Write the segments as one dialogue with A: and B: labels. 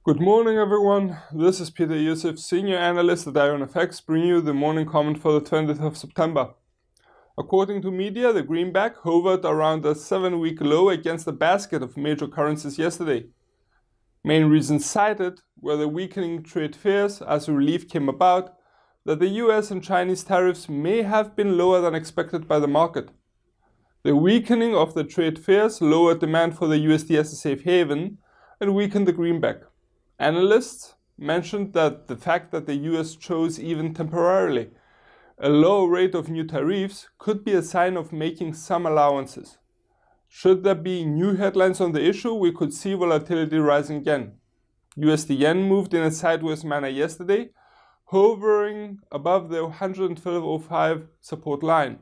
A: Good morning, everyone. This is Iosif, Senior Analyst at IronFX, bringing you the morning comment for the 20th of September. According to media, the greenback hovered around a 7-week low against a basket of major currencies yesterday. Main reasons cited were the weakening trade fears as relief came about that the US and Chinese tariffs may have been lower than expected by the market. The weakening of the trade fears lowered demand for the USD as a safe haven and weakened the greenback. Analysts mentioned that the fact that the US chose even temporarily a low rate of new tariffs could be a sign of making some allowances. Should there be new headlines on the issue, we could see volatility rising again. USD yen moved in a sideways manner yesterday, hovering above the 112.05 support line.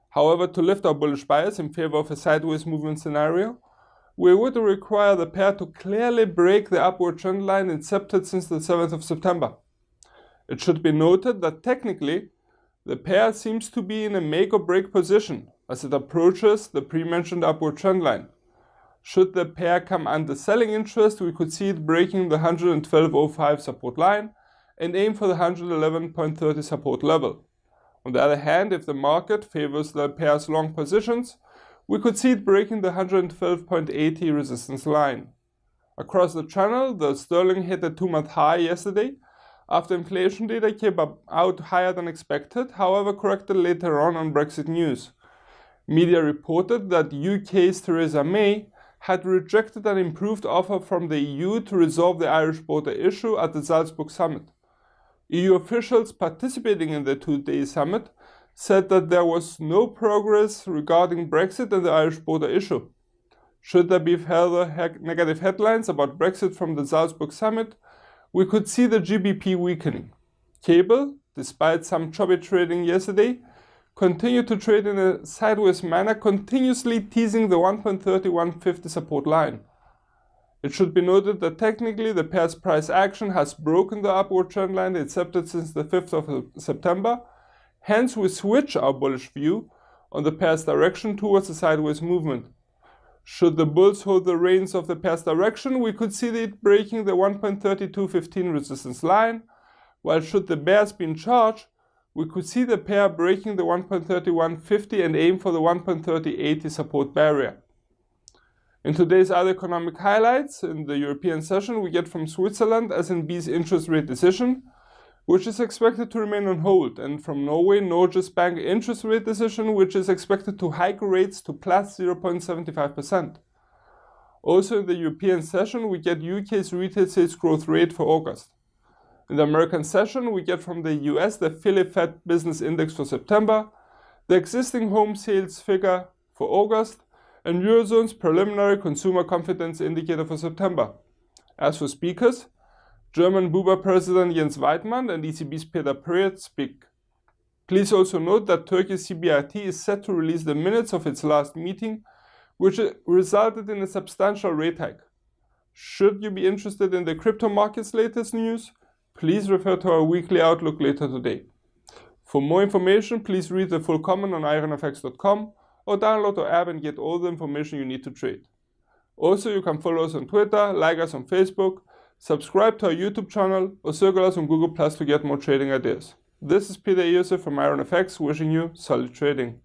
A: However, to lift our bullish bias in favor of a sideways movement scenario, we would require the pair to clearly break the upward trend line incepted since the 7th of September. It should be noted that technically, the pair seems to be in a make or break position as it approaches the pre-mentioned upward trend line. Should the pair come under selling interest, we could see it breaking the 112.05 support line and aim for the 111.30 support level. On the other hand, if the market favors the pair's long positions, we could see it breaking the 112.80 resistance line. Across the channel, the sterling hit a 2-month high yesterday after inflation data came out higher than expected, however corrected later on Brexit news. Media reported that UK's Theresa May had rejected an improved offer from the EU to resolve the Irish border issue at the Salzburg summit. EU officials participating in the two-day summit said that there was no progress regarding Brexit and the Irish border issue. Should there be further negative headlines about Brexit from the Salzburg summit, we could see the GBP weakening. Cable, despite some choppy trading yesterday, continued to trade in a sideways manner, continuously teasing the 1.3150 support line. It should be noted that technically the pair's price action has broken the upward trend line incepted since the 5th of September. Hence, we switch our bullish view on the pair's direction towards a sideways movement. Should the bulls hold the reins of the pair's direction, we could see it breaking the 1.3215 resistance line, while should the bears be in charge, we could see the pair breaking the 1.3150 and aim for the 1.3080 support barrier. In today's other economic highlights, in the European session, we get from Switzerland SNB's interest rate decision, which is expected to remain on hold, and from Norway, Norges Bank interest rate decision, which is expected to hike rates to plus 0.75%. Also in the European session, we get UK's retail sales growth rate for August. In the American session, we get from the US the Philly Fed Business Index for September, the existing home sales figure for August, and Eurozone's preliminary consumer confidence indicator for September. As for speakers, German Buba President Jens Weidmann and ECB's Peter Priet speak. Please also note that Turkey's CBRT is set to release the minutes of its last meeting, which resulted in a substantial rate hike. Should you be interested in the crypto market's latest news, please refer to our weekly outlook later today. For more information, please read the full comment on IronFX.com or download our app and get all the information you need to trade. Also, you can follow us on Twitter, like us on Facebook, subscribe to our YouTube channel, or circle us on Google Plus to get more trading ideas. This is Iosif from IronFX, wishing you solid trading.